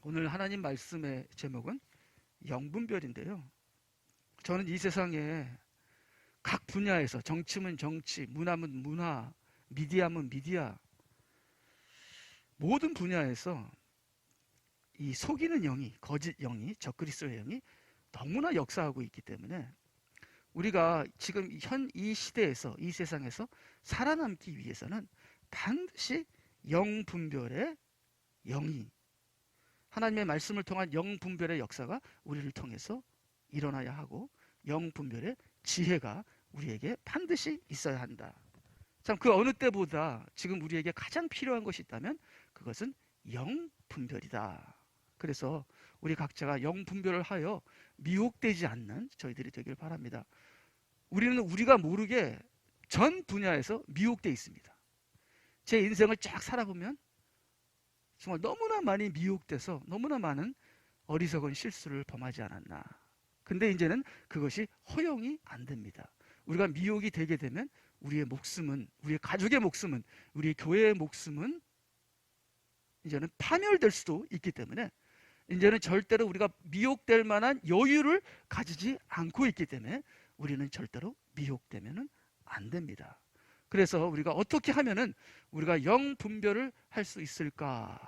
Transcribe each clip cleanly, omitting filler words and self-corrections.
오늘 하나님 말씀의 제목은 영분별인데요. 저는 이 세상에 각 분야에서 정치면 정치, 문화면 문화, 미디어면 미디어, 모든 분야에서 이 속이는 영이, 거짓 영이, 적그리스도의 영이 너무나 역사하고 있기 때문에 우리가 지금 현 이 시대에서, 이 세상에서 살아남기 위해서는 반드시 영분별의 영이, 하나님의 말씀을 통한 영분별의 역사가 우리를 통해서 일어나야 하고, 영분별의 지혜가 우리에게 반드시 있어야 한다. 참, 그 어느 때보다 지금 우리에게 가장 필요한 것이 있다면 그것은 영분별이다. 그래서 우리 각자가 영분별을 하여 미혹되지 않는 저희들이 되길 바랍니다. 우리는 우리가 모르게 전 분야에서 미혹되어 있습니다. 제 인생을 쫙 살아보면 정말 너무나 많이 미혹돼서 너무나 많은 어리석은 실수를 범하지 않았나. 근데 이제는 그것이 허용이 안 됩니다. 우리가 미혹이 되게 되면 우리의 목숨은, 우리의 가족의 목숨은, 우리의 교회의 목숨은 이제는 파멸될 수도 있기 때문에 이제는 절대로 우리가 미혹될 만한 여유를 가지지 않고 있기 때문에 우리는 절대로 미혹되면 안 됩니다. 그래서 우리가 어떻게 하면은 우리가 영분별을 할 수 있을까?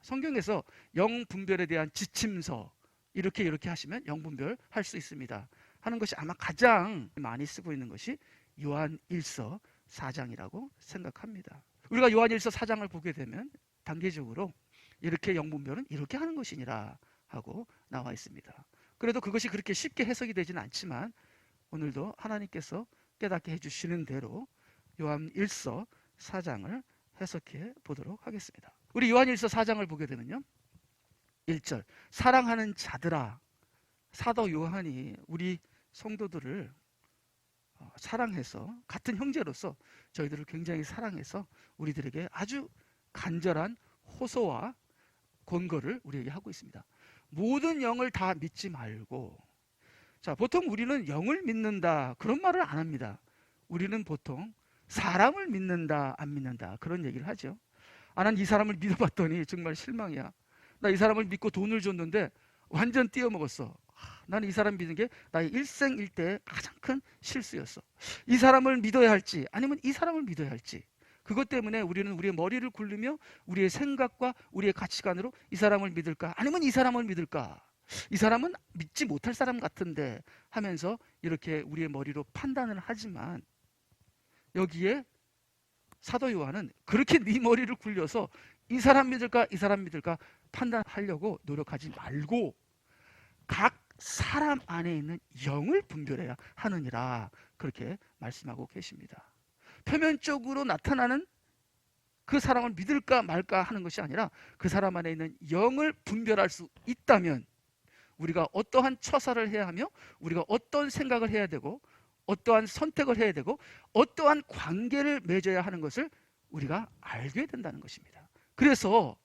성경에서 영분별에 대한 지침서, 이렇게 하시면 영분별 할 수 있습니다 하는 것이 아마 가장 많이 쓰고 있는 것이 요한 1서 4장이라고 생각합니다. 우리가 요한 1서 4장을 보게 되면 단계적으로 이렇게 영분별은 이렇게 하는 것이니라 하고 나와 있습니다. 그래도 그것이 그렇게 쉽게 해석이 되지는 않지만 오늘도 하나님께서 깨닫게 해주시는 대로 요한 1서 4장을 해석해 보도록 하겠습니다. 우리 요한 1서 4장을 보게 되면요, 1절, 사랑하는 자들아. 사도 요한이 우리 성도들을 사랑해서, 같은 형제로서 저희들을 굉장히 사랑해서 우리들에게 아주 간절한 호소와 권고를 우리에게 하고 있습니다. 모든 영을 다 믿지 말고, 자, 보통 우리는 영을 믿는다 그런 말을 안 합니다. 우리는 보통 사람을 믿는다 안 믿는다 그런 얘기를 하죠. 난 이 사람을 믿어봤더니 정말 실망이야. 나 이 사람을 믿고 돈을 줬는데 완전 띄어먹었어. 나는 이 사람 믿는 게 나의 일생일대의 가장 큰 실수였어. 이 사람을 믿어야 할지 아니면 이 사람을 믿어야 할지, 그것 때문에 우리는 우리의 머리를 굴리며 우리의 생각과 우리의 가치관으로 이 사람을 믿을까 아니면 이 사람을 믿을까, 이 사람은 믿지 못할 사람 같은데 하면서 이렇게 우리의 머리로 판단을 하지만, 여기에 사도 요한은 그렇게 네 머리를 굴려서 이 사람 믿을까 이 사람 믿을까 판단하려고 노력하지 말고 각 사람 안에 있는 영을 분별해야 하느니라, 그렇게 말씀하고 계십니다. 표면적으로 나타나는 그 사람을 믿을까 말까 하는 것이 아니라 그 사람 안에 있는 영을 분별할 수 있다면 우리가 어떠한 처사를 해야 하며 우리가 어떤 생각을 해야 되고 어떠한 선택을 해야 되고 어떠한 관계를 맺어야 하는 것을 우리가 알게 된다는 것입니다. 그래서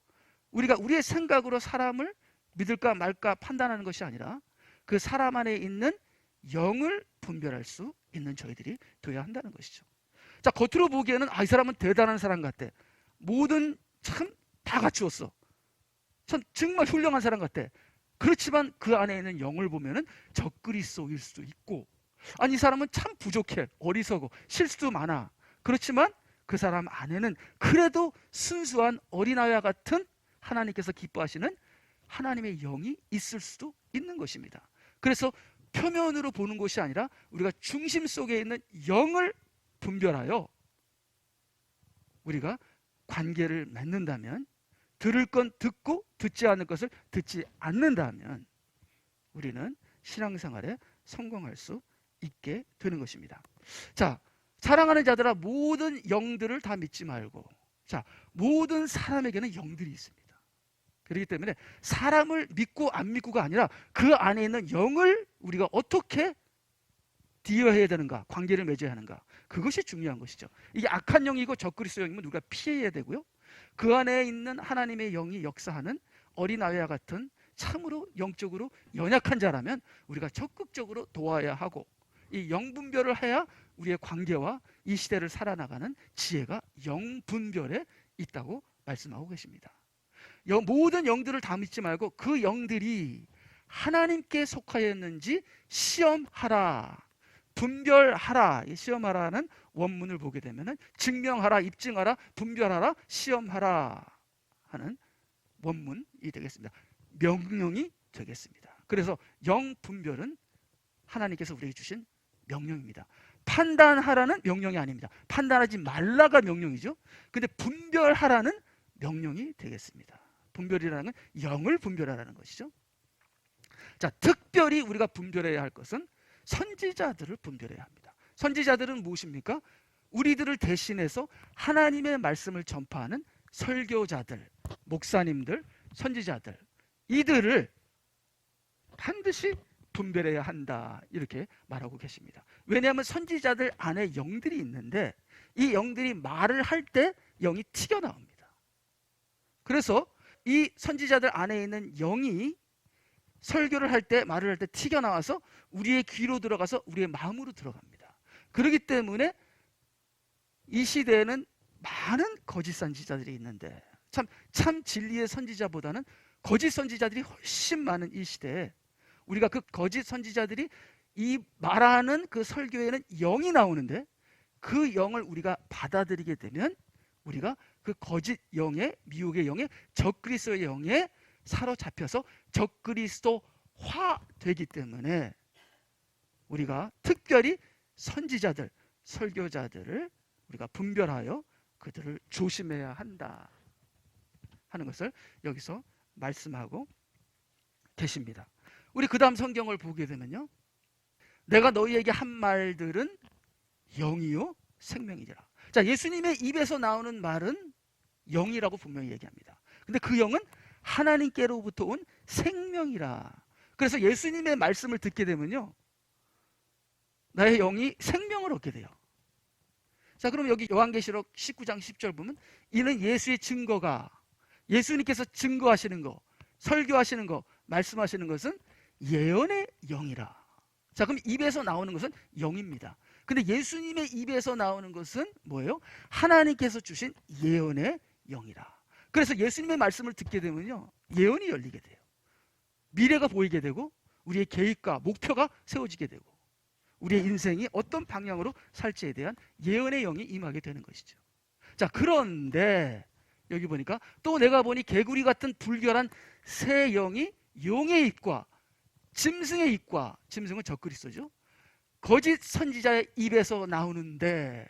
우리가 우리의 생각으로 사람을 믿을까 말까 판단하는 것이 아니라 그 사람 안에 있는 영을 분별할 수 있는 저희들이 되어야 한다는 것이죠. 자, 겉으로 보기에는 이 사람은 대단한 사람 같아. 모든 참 다 갖추었어. 참 정말 훌륭한 사람 같아. 그렇지만 그 안에 있는 영을 보면은 적그리스도일 수도 있고, 아니 이 사람은 참 부족해, 어리석어, 실수도 많아. 그렇지만 그 사람 안에는 그래도 순수한 어린아이와 같은 하나님께서 기뻐하시는 하나님의 영이 있을 수도 있는 것입니다. 그래서 표면으로 보는 것이 아니라 우리가 중심 속에 있는 영을 분별하여 우리가 관계를 맺는다면, 들을 건 듣고 듣지 않을 것을 듣지 않는다면 우리는 신앙생활에 성공할 수 있게 되는 것입니다. 자, 사랑하는 자들아, 모든 영들을 다 믿지 말고, 자, 모든 사람에게는 영들이 있습니다. 그렇기 때문에 사람을 믿고 안 믿고가 아니라 그 안에 있는 영을 우리가 어떻게 디어해야 되는가, 관계를 맺어야 하는가, 그것이 중요한 것이죠. 이게 악한 영이고 적그리스도 영이면 우리가 피해야 되고요, 그 안에 있는 하나님의 영이 역사하는 어린아이와 같은 참으로 영적으로 연약한 자라면 우리가 적극적으로 도와야 하고, 이 영분별을 해야 우리의 관계와 이 시대를 살아나가는 지혜가 영분별에 있다고 말씀하고 계십니다. 모든 영들을 다 믿지 말고 그 영들이 하나님께 속하였는지 시험하라. 분별하라. 이 시험하라는 원문을 보게 되면은 증명하라, 입증하라, 분별하라, 시험하라 하는 원문이 되겠습니다. 명령이 되겠습니다. 그래서 영 분별은 하나님께서 우리에게 주신 명령입니다. 판단하라는 명령이 아닙니다. 판단하지 말라가 명령이죠. 근데 분별하라는 명령이 되겠습니다. 분별이라는 건 영을 분별하라는 것이죠. 자, 특별히 우리가 분별해야 할 것은 선지자들을 분별해야 합니다. 선지자들은 무엇입니까? 우리들을 대신해서 하나님의 말씀을 전파하는 설교자들, 목사님들, 선지자들, 이들을 반드시 분별해야 한다, 이렇게 말하고 계십니다. 왜냐하면 선지자들 안에 영들이 있는데 이 영들이 말을 할 때 영이 튀겨나옵니다. 그래서 이 선지자들 안에 있는 영이 설교를 할 때, 말을 할 때 튀겨나와서 우리의 귀로 들어가서 우리의 마음으로 들어갑니다. 그렇기 때문에 이 시대에는 많은 거짓 선지자들이 있는데 참 진리의 선지자보다는 거짓 선지자들이 훨씬 많은 이 시대에 우리가 그 거짓 선지자들이 이 말하는 그 설교에는 영이 나오는데 그 영을 우리가 받아들이게 되면 우리가 그 거짓 영의, 미혹의 영의, 적그리스도의 영에 사로잡혀서 적그리스도화 되기 때문에 우리가 특별히 선지자들, 설교자들을 우리가 분별하여 그들을 조심해야 한다 하는 것을 여기서 말씀하고 계십니다. 우리 그 다음 성경을 보게 되면요, 내가 너희에게 한 말들은 영이요 생명이니라. 자, 예수님의 입에서 나오는 말은 영이라고 분명히 얘기합니다. 근데 그 영은 하나님께로부터 온 생명이라. 그래서 예수님의 말씀을 듣게 되면요, 나의 영이 생명을 얻게 돼요. 자, 그럼 여기 요한계시록 19장 10절 보면 이는 예수의 증거가, 예수님께서 증거하시는 거, 설교하시는 거, 말씀하시는 것은 예언의 영이라. 자, 그럼 입에서 나오는 것은 영입니다. 근데 예수님의 입에서 나오는 것은 뭐예요? 하나님께서 주신 예언의 영이라. 그래서 예수님의 말씀을 듣게 되면요, 예언이 열리게 돼요. 미래가 보이게 되고 우리의 계획과 목표가 세워지게 되고 우리의 인생이 어떤 방향으로 살지에 대한 예언의 영이 임하게 되는 것이죠. 자, 그런데 여기 보니까 또 내가 보니 개구리 같은 불결한 새 영이 용의 입과 짐승의 입과, 짐승은 적그리스도죠, 거짓 선지자의 입에서 나오는데,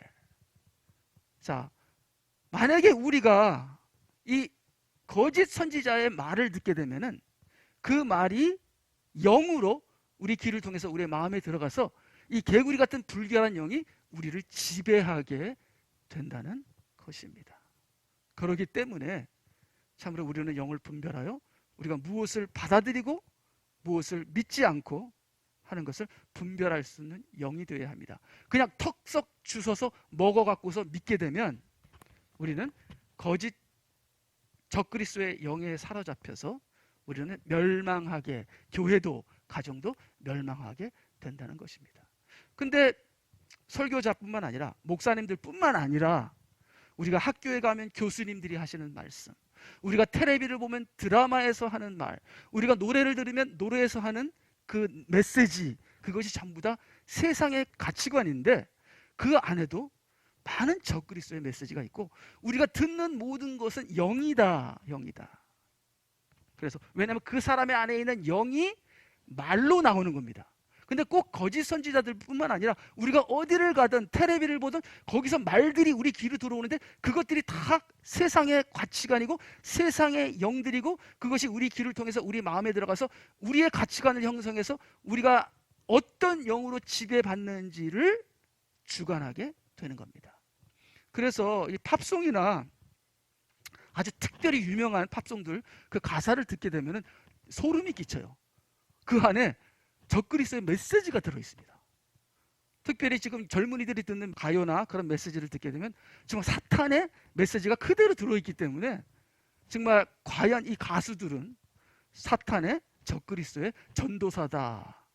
자, 만약에 우리가 이 거짓 선지자의 말을 듣게 되면은 그 말이 영으로 우리 귀를 통해서 우리의 마음에 들어가서 이 개구리 같은 불결한 영이 우리를 지배하게 된다는 것입니다. 그렇기 때문에 참으로 우리는 영을 분별하여 우리가 무엇을 받아들이고 무엇을 믿지 않고 하는 것을 분별할 수 있는 영이 되어야 합니다. 그냥 턱썩 주워서 먹어갖고서 믿게 되면 우리는 거짓 적그리스도의 영에 사로잡혀서 우리는 멸망하게, 교회도 가정도 멸망하게 된다는 것입니다. 근데 설교자뿐만 아니라 목사님들뿐만 아니라 우리가 학교에 가면 교수님들이 하시는 말씀, 우리가 텔레비를 보면 드라마에서 하는 말, 우리가 노래를 들으면 노래에서 하는 그 메시지, 그것이 전부 다 세상의 가치관인데 그 안에도 많은 적그리스도의 메시지가 있고 우리가 듣는 모든 것은 영이다, 영이다. 그래서 왜냐하면 그 사람의 안에 있는 영이 말로 나오는 겁니다. 근데 꼭 거짓 선지자들뿐만 아니라 우리가 어디를 가든 텔레비를 보든 거기서 말들이 우리 귀로 들어오는데 그것들이 다 세상의 가치관이고 세상의 영들이고 그것이 우리 귀를 통해서 우리 마음에 들어가서 우리의 가치관을 형성해서 우리가 어떤 영으로 지배받는지를 주관하게 되는 겁니다. 그래서 이 팝송이나 아주 특별히 유명한 팝송들 그 가사를 듣게 되면 소름이 끼쳐요. 그 안에 적그리스도의 메시지가 들어있습니다. 특별히 지금 젊은이들이 듣는 가요나 그런 메시지를 듣게 되면 정말 사탄의 메시지가 그대로 들어있기 때문에 정말 과연 이 가수들은 사탄의 적그리스도의 전도사다,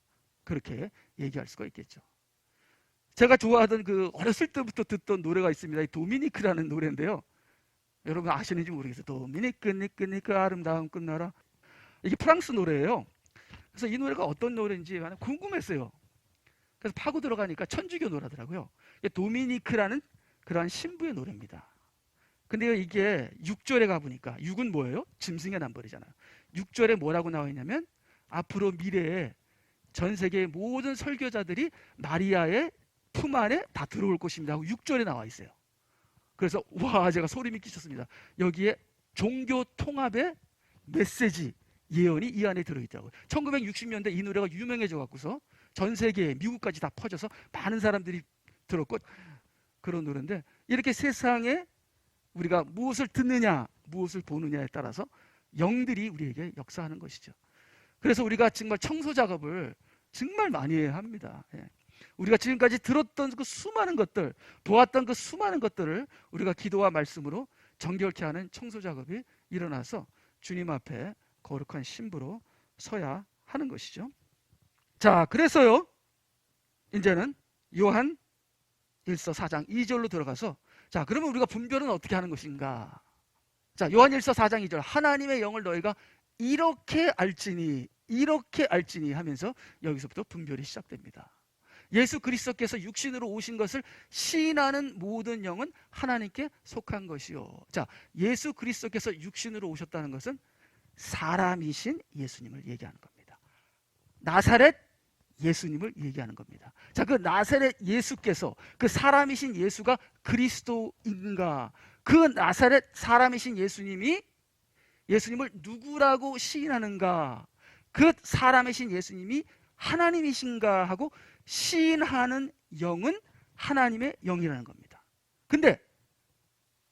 그렇게 얘기할 수가 있겠죠. 제가 좋아하던 그 어렸을 때부터 듣던 노래가 있습니다. 이 도미니크라는 노래인데요, 여러분 아시는지 모르겠어요. 도미니크 니크 아름다운 끝나라. 이게 프랑스 노래예요. 그래서 이 노래가 어떤 노래인지 궁금했어요. 그래서 파고 들어가니까 천주교 노래더라고요. 도미니크라는 그러한 신부의 노래입니다. 근데요, 이게 6절에 가보니까 6은 뭐예요? 짐승의 남벌이잖아요. 6절에 뭐라고 나와 있냐면 앞으로 미래에 전 세계의 모든 설교자들이 마리아의 품 안에 다 들어올 것입니다 하고 6절에 나와 있어요. 그래서 와, 제가 소름이 끼쳤습니다. 여기에 종교 통합의 메시지 예언이 이 안에 들어있더라고요. 1960년대 이 노래가 유명해져 갖고서 전 세계에 미국까지 다 퍼져서 많은 사람들이 들었고 그런 노래인데, 이렇게 세상에 우리가 무엇을 듣느냐 무엇을 보느냐에 따라서 영들이 우리에게 역사하는 것이죠. 그래서 우리가 정말 청소 작업을 정말 많이 해야 합니다. 우리가 지금까지 들었던 그 수많은 것들, 보았던 그 수많은 것들을 우리가 기도와 말씀으로 정결케 하는 청소 작업이 일어나서 주님 앞에 거룩한 신부로 서야 하는 것이죠. 자, 그래서요, 이제는 요한 1서 4장 2절로 들어가서, 자, 그러면 우리가 분별은 어떻게 하는 것인가? 자, 요한 1서 4장 2절, 하나님의 영을 너희가 이렇게 알지니 하면서 여기서부터 분별이 시작됩니다. 예수 그리스도께서 육신으로 오신 것을 시인하는 모든 영은 하나님께 속한 것이요. 자, 예수 그리스도께서 육신으로 오셨다는 것은 사람이신 예수님을 얘기하는 겁니다. 나사렛 예수님을 얘기하는 겁니다. 자, 그 나사렛 예수께서, 그 사람이신 예수가 그리스도인가? 그 나사렛 사람이신 예수님이 예수님을 누구라고 시인하는가? 그 사람이신 예수님이 하나님이신가 하고 시인하는 영은 하나님의 영이라는 겁니다. 근데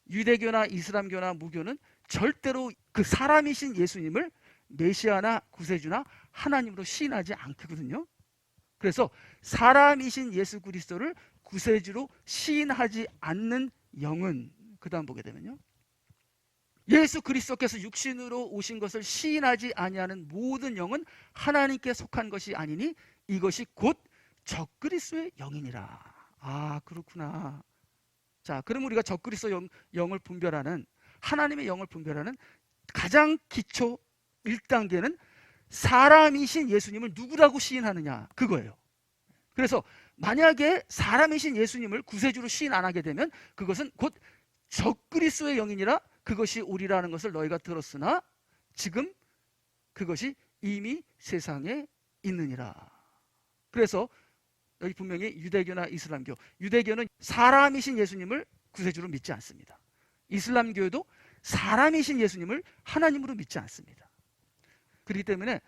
유대교나 이슬람교나 무교는 절대로 그 사람이신 예수님을 메시아나 구세주나 하나님으로 시인하지 않거든요. 그래서 사람이신 예수 그리스도를 구세주로 시인하지 않는 영은, 그 다음 보게 되면요, 예수 그리스도께서 육신으로 오신 것을 시인하지 아니하는 모든 영은 하나님께 속한 것이 아니니 이것이 곧 적그리스도의 영이니라. 아, 그렇구나. 자, 그럼 우리가 적그리스도 영을 분별하는, 하나님의 영을 분별하는 가장 기초 1단계는 사람이신 예수님을 누구라고 시인하느냐, 그거예요. 그래서 만약에 사람이신 예수님을 구세주로 시인 안 하게 되면 그것은 곧 적그리스도의 영이니라. 그것이 우리라는 것을 너희가 들었으나 지금 그것이 이미 세상에 있느니라. 그래서 여기 분명히 유대교나 이슬람교, 유대교는 사람이신 예수님을 구세주로 믿지 않습니다. 이슬람교도 사람이신 예수님을 하나님으로 믿지 않습니다. 그렇기 때문에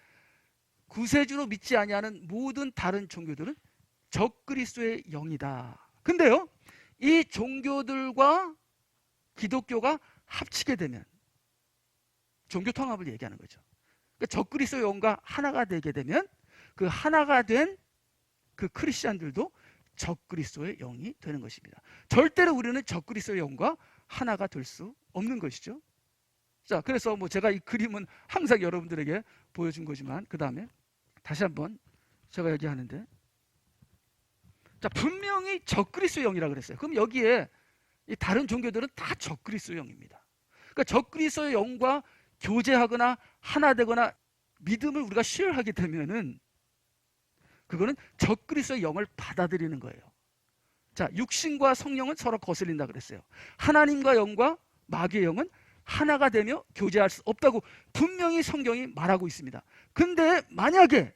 구세주로 믿지 아니하는 모든 다른 종교들은 적그리스도의 영이다. 근데요, 이 종교들과 기독교가 합치게 되면 종교 통합을 얘기하는 거죠. 그러니까 적그리스도의 영과 하나가 되게 되면 그 하나가 된 그 크리스찬들도 적그리스도의 영이 되는 것입니다. 절대로 우리는 적그리스도의 영과 하나가 될 수 없는 것이죠. 자, 그래서 뭐 제가 이 그림은 항상 여러분들에게 보여준 거지만 그 다음에 다시 한번 제가 얘기하는데, 자, 분명히 적그리스도의 영이라고 그랬어요. 그럼 여기에 이 다른 종교들은 다 적그리스도의 영입니다. 그러니까 적그리스도의 영과 교제하거나 하나 되거나 믿음을 우리가 쉐어하게 되면은 그거는 적그리스도의 영을 받아들이는 거예요. 자, 육신과 성령은 서로 거슬린다 그랬어요. 하나님과 영과 마귀의 영은 하나가 되며 교제할 수 없다고 분명히 성경이 말하고 있습니다. 근데 만약에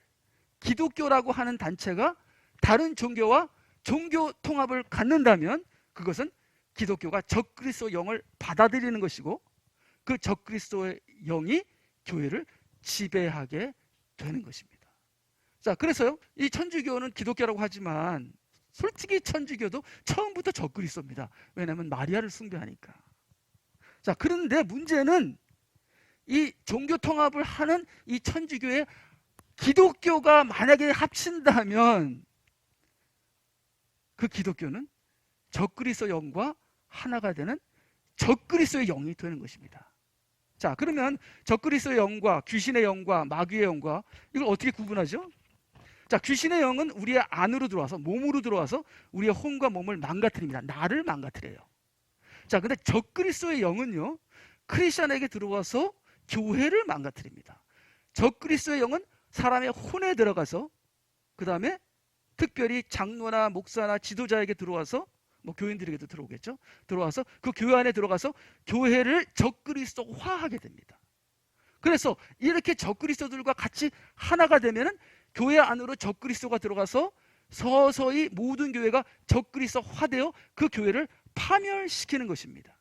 기독교라고 하는 단체가 다른 종교와 종교 통합을 갖는다면 그것은 기독교가 적그리스도 영을 받아들이는 것이고 그 적그리스도의 영이 교회를 지배하게 되는 것입니다. 자, 그래서요, 이 천주교는 기독교라고 하지만 솔직히 천주교도 처음부터 적그리스도입니다. 왜냐하면 마리아를 숭배하니까. 자, 그런데 문제는 이 종교 통합을 하는 이 천주교에 기독교가 만약에 합친다면 그 기독교는 적그리스도 영과 하나가 되는 적그리스도의 영이 되는 것입니다. 자, 그러면 적그리스도의 영과 귀신의 영과 마귀의 영과 이걸 어떻게 구분하죠? 자, 귀신의 영은 우리의 안으로 들어와서 몸으로 들어와서 우리의 혼과 몸을 망가뜨립니다. 나를 망가뜨려요. 자, 근데 적그리스도의 영은요, 크리스천에게 들어와서 교회를 망가뜨립니다. 적그리스도의 영은 사람의 혼에 들어가서 그 다음에 특별히 장로나 목사나 지도자에게 들어와서, 뭐 교인들에게도 들어오겠죠. 들어와서 그 교회 안에 들어가서 교회를 적그리스도화하게 됩니다. 그래서 이렇게 적그리스도들과 같이 하나가 되면은 교회 안으로 적그리스도가 들어가서 서서히 모든 교회가 적그리스도화되어 그 교회를 파멸시키는 것입니다.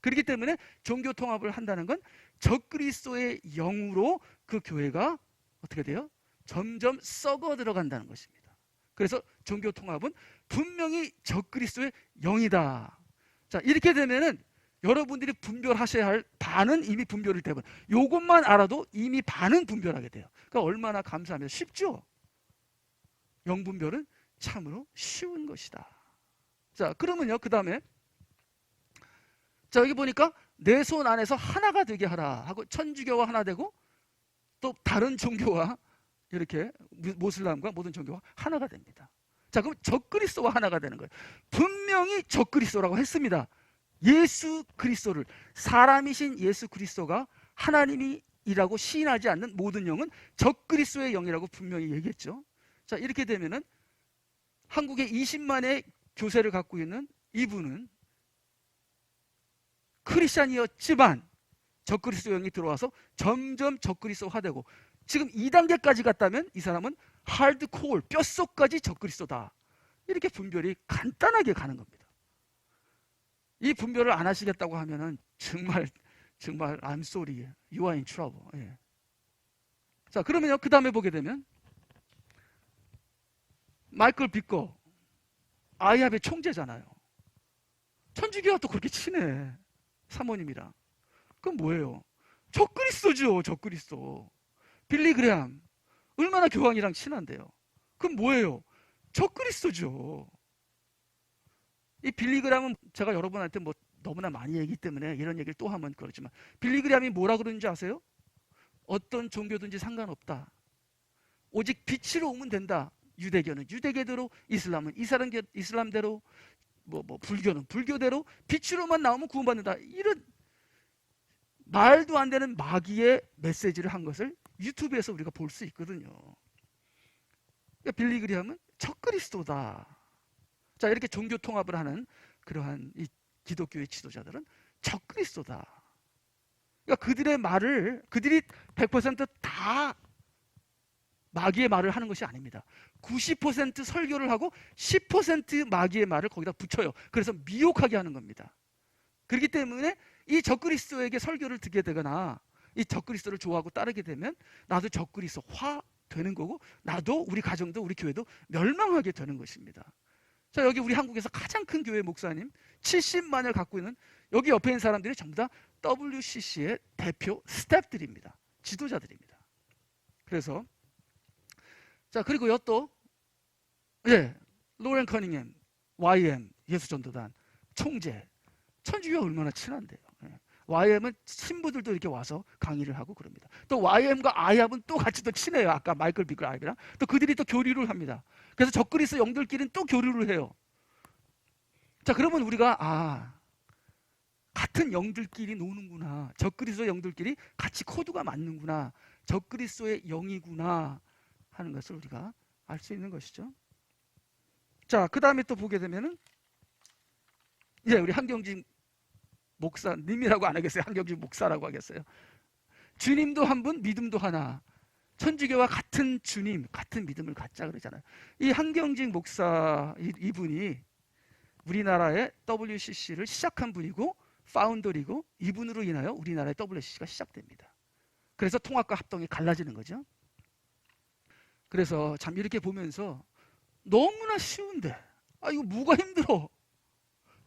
그렇기 때문에 종교 통합을 한다는 건 적그리스도의 영으로 그 교회가 어떻게 돼요? 점점 썩어 들어간다는 것입니다. 그래서 종교 통합은 분명히 적그리스도의 영이다. 자, 이렇게 되면은 여러분들이 분별하셔야 할 반은 이미 분별이 되고, 요것만 알아도 이미 반은 분별하게 돼요. 그러니까 얼마나 감사하면 쉽죠? 영분별은 참으로 쉬운 것이다. 자, 그러면요, 그 다음에 자, 여기 보니까 내 손 안에서 하나가 되게 하라 하고, 천주교와 하나 되고 또 다른 종교와 이렇게 모슬람과 모든 종교와 하나가 됩니다. 자, 그럼 적그리스도와 하나가 되는 거예요. 분명히 적그리스도라고 했습니다. 예수 그리스도를, 사람이신 예수 그리스도가 하나님이라고 시인하지 않는 모든 영은 적그리스도의 영이라고 분명히 얘기했죠. 자, 이렇게 되면은 한국에 20만의 교세를 갖고 있는 이분은 크리스찬이었지만 적그리스도 영이 들어와서 점점 적그리스도화되고, 지금 2단계까지 갔다면 이 사람은 하드코어, 뼛속까지 적그리스도다. 이렇게 분별이 간단하게 가는 겁니다. 이 분별을 안 하시겠다고 하면은 정말 I'm sorry, you are in trouble. 예. 자, 그러면요, 그 다음에 보게 되면 마이클 비거, 아이합의 총재잖아요. 천주교와 또 그렇게 친해, 사모님이랑. 그건 뭐예요? 적그리스도죠, 적그리스도. 빌리 그레함, 얼마나 교황이랑 친한데요. 그건 뭐예요? 적그리스도죠. 이 빌리 그레함은 제가 여러분한테 뭐 너무나 많이 얘기하기 때문에 이런 얘기를 또 하면 그렇지만, 빌리 그레함이 뭐라 그러는지 아세요? 어떤 종교든지 상관없다. 오직 빛으로 오면 된다. 유대교는 유대교대로, 이슬람은 이슬람대로, 불교는 불교대로 빛으로만 나오면 구원받는다. 이런 말도 안 되는 마귀의 메시지를 한 것을 유튜브에서 우리가 볼 수 있거든요. 그러니까 빌리 그레함은 적그리스도다. 자, 이렇게 종교 통합을 하는 그러한 이 기독교의 지도자들은 적그리스도다. 그러니까 그들의 말을, 그들이 100% 마귀의 말을 하는 것이 아닙니다. 90% 설교를 하고 10% 마귀의 말을 거기다 붙여요. 그래서 미혹하게 하는 겁니다. 그렇기 때문에 이 적그리스도에게 설교를 듣게 되거나 이 적그리스도를 좋아하고 따르게 되면 나도 적그리스도화 되는 거고, 나도, 우리 가정도, 우리 교회도 멸망하게 되는 것입니다. 자, 여기 우리 한국에서 가장 큰 교회 목사님 70만을 갖고 있는 여기 옆에 있는 사람들이 전부 다 WCC의 대표 스태프들입니다. 지도자들입니다. 그래서 자, 그리고요 또 로렌 커닝햄, YM 예수전도단 총재, 천주교와 얼마나 친한데요. YM은 신부들도 이렇게 와서 강의를 하고 그럽니다. 또 YM과 아이합은 또 같이 또 친해요. 아까 마이클 비글 아이랑 또 그들이 또 교류를 합니다. 그래서 적그리스도 영들끼리는 또 교류를 해요. 자, 그러면 우리가 같은 영들끼리 노는구나, 적그리스도 영들끼리 같이 코드가 맞는구나, 적그리스도의 영이구나 하는 것을 우리가 알 수 있는 것이죠. 자, 그 다음에 또 보게 되면은 우리 한경진 목사님이라고 안 하겠어요. 한경진 목사라고 하겠어요. 주님도 한 분, 믿음도 하나. 천주교와 같은 주님, 같은 믿음을 갖자 그러잖아요. 이 한경진 목사 이분이 우리나라의 WCC를 시작한 분이고 파운더이고, 이분으로 인하여 우리나라의 WCC가 시작됩니다. 그래서 통합과 합동이 갈라지는 거죠. 그래서 참 이렇게 보면서 너무나 쉬운데 이거 뭐가 힘들어?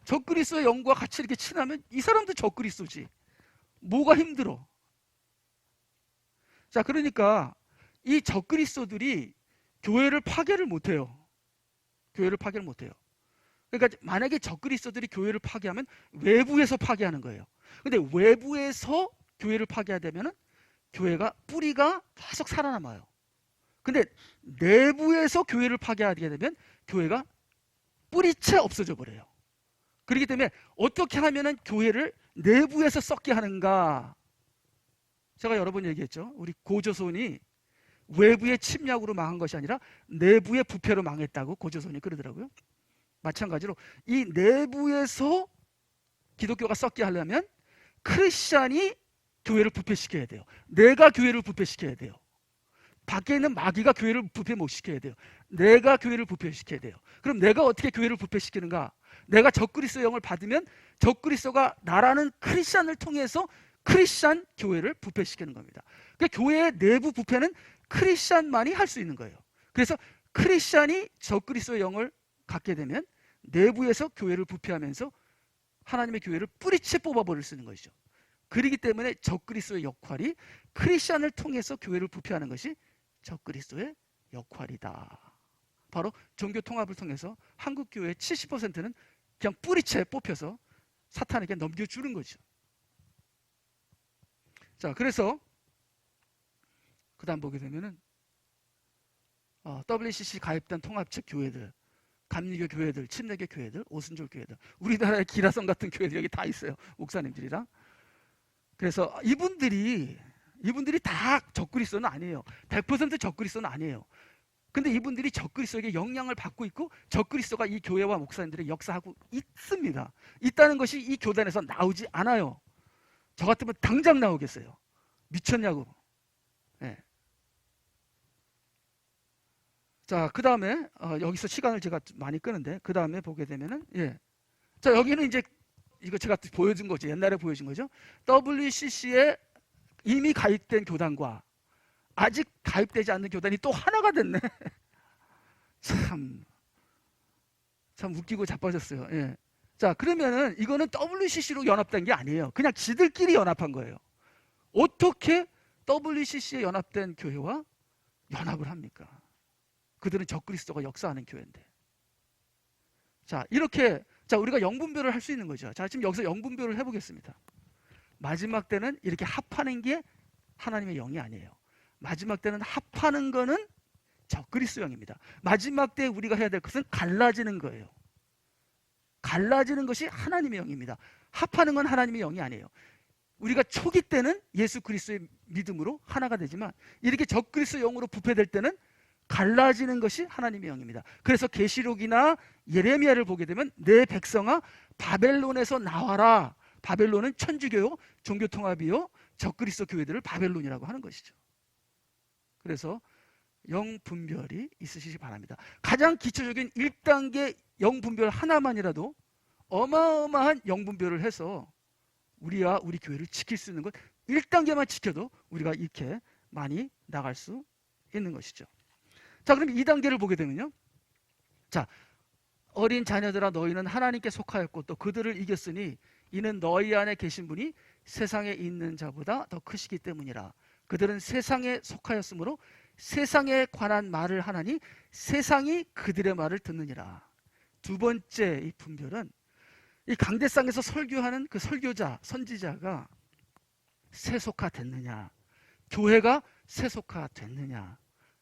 적그리스도의 영과 같이 이렇게 친하면 이 사람도 적그리스도지. 뭐가 힘들어? 자, 그러니까 이 적그리스도들이 교회를 파괴를 못해요. 교회를 파괴를 못해요. 그러니까 만약에 적그리스도들이 교회를 파괴하면 외부에서 파괴하는 거예요. 근데 외부에서 교회를 파괴하되면 교회가 뿌리가 계속 살아남아요. 근데 내부에서 교회를 파괴하게 되면 교회가 뿌리채 없어져 버려요. 그렇기 때문에 어떻게 하면은 교회를 내부에서 썩게 하는가? 제가 여러 번 얘기했죠. 우리 고조선이 외부의 침략으로 망한 것이 아니라 내부의 부패로 망했다고 고조선이 그러더라고요. 마찬가지로 이 내부에서 기독교가 썩게 하려면 크리스찬이 교회를 부패시켜야 돼요. 내가 교회를 부패시켜야 돼요. 밖에 있는 마귀가 교회를 부패 못 시켜야 돼요. 내가 교회를 부패시켜야 돼요. 그럼 내가 어떻게 교회를 부패시키는가? 내가 적그리스도 영을 받으면 적그리스도가 나라는 크리스찬을 통해서 크리스찬 교회를 부패시키는 겁니다. 그러니까 교회의 내부 부패는 크리스찬만이 할 수 있는 거예요. 그래서 크리스찬이 적그리스도의 영을 갖게 되면 내부에서 교회를 부패하면서 하나님의 교회를 뿌리채 뽑아버릴 수 있는 것이죠. 그렇기 때문에 적그리스도의 역할이 크리스찬을 통해서 교회를 부패하는 것이 적그리스도의 역할이다. 바로 종교 통합을 통해서 한국 교회의 70%는 그냥 뿌리채 뽑혀서 사탄에게 넘겨주는 거죠. 자, 그래서 그 다음 보게 되면은 WCC 가입된 통합적 교회들, 감리교 교회들, 침례교 교회들, 오순절 교회들, 우리나라의 기라성 같은 교회들 여기 다 있어요. 목사님들이랑. 그래서 이분들이 다 적그리스도는 아니에요. 100% 적그리스도는 아니에요. 근데 이분들이 적그리스도에게 영향을 받고 있고 적그리스도가 이 교회와 목사님들의 역사하고 있습니다. 있다는 것이 이 교단에서 나오지 않아요. 저 같으면 당장 나오겠어요. 미쳤냐고. 네. 자, 그 다음에 여기서 시간을 제가 많이 끄는데 그 다음에 보게 되면은 자, 여기는 이제 이거 제가 보여준 거죠. 옛날에 보여준 거죠. WCC에 이미 가입된 교단과 아직 가입되지 않는 교단이 또 하나가 됐네. 참 웃기고 자빠졌어요. 예. 자, 그러면은 이거는 WCC로 연합된 게 아니에요. 그냥 지들끼리 연합한 거예요. 어떻게 WCC에 연합된 교회와 연합을 합니까? 그들은 적그리스도가 역사하는 교회인데. 자, 이렇게 우리가 영분별을 할 수 있는 거죠. 자, 지금 여기서 영분별을 해보겠습니다. 마지막 때는 이렇게 합하는 게 하나님의 영이 아니에요. 마지막 때는 합하는 거는 적그리스도 영입니다. 마지막 때 우리가 해야 될 것은 갈라지는 거예요. 갈라지는 것이 하나님의 영입니다. 합하는 건 하나님의 영이 아니에요. 우리가 초기 때는 예수 그리스도의 믿음으로 하나가 되지만 이렇게 적그리스도 영으로 부패될 때는 갈라지는 것이 하나님의 영입니다. 그래서 계시록이나 예레미야를 보게 되면 내 백성아 바벨론에서 나와라. 바벨론은 천주교요, 종교통합이요, 적그리스도 교회들을 바벨론이라고 하는 것이죠. 그래서 영분별이 있으시기 바랍니다. 가장 기초적인 1단계 영분별 하나만이라도 어마어마한 영분별을 해서 우리와 우리 교회를 지킬 수 있는 것 1단계만 지켜도 우리가 이렇게 많이 나갈 수 있는 것이죠. 자, 그럼 2단계를 보게 되면요. 자, 어린 자녀들아 너희는 하나님께 속하였고 또 그들을 이겼으니 이는 너희 안에 계신 분이 세상에 있는 자보다 더 크시기 때문이라. 그들은 세상에 속하였으므로 세상에 관한 말을 하나니 세상이 그들의 말을 듣느니라. 두 번째 이 분별은 이 강대상에서 설교하는 그 설교자, 선지자가 세속화됐느냐, 교회가 세속화됐느냐,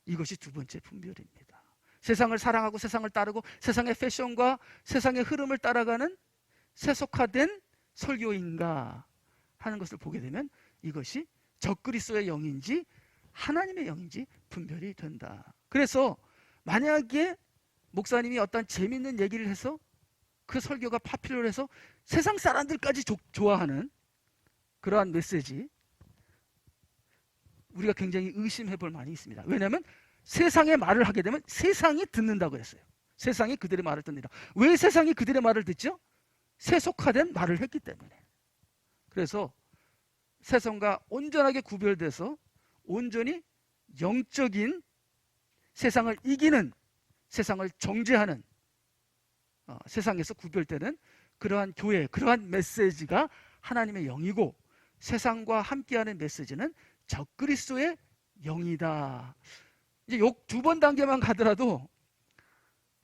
이것이 두 번째 분별입니다. 세상을 사랑하고 세상을 따르고 세상의 패션과 세상의 흐름을 따라가는 세속화된 설교인가 하는 것을 보게 되면 이것이 적그리스도의 영인지 하나님의 영인지 분별이 된다. 그래서 만약에 목사님이 어떤 재밌는 얘기를 해서 그 설교가 파퓰러해서 세상 사람들까지 좋아하는 그러한 메시지, 우리가 굉장히 의심해 볼 만이 있습니다. 왜냐하면 세상의 말을 하게 되면 세상이 듣는다고 했어요. 세상이 그들의 말을 듣는다. 왜 세상이 그들의 말을 듣죠? 세속화된 말을 했기 때문에. 그래서 세상과 온전하게 구별돼서 온전히 영적인 세상을 이기는, 세상을 정죄하는 세상에서 구별되는 그러한 교회, 그러한 메시지가 하나님의 영이고 세상과 함께하는 메시지는 적그리스도의 영이다. 이제 요 두 번 단계만 가더라도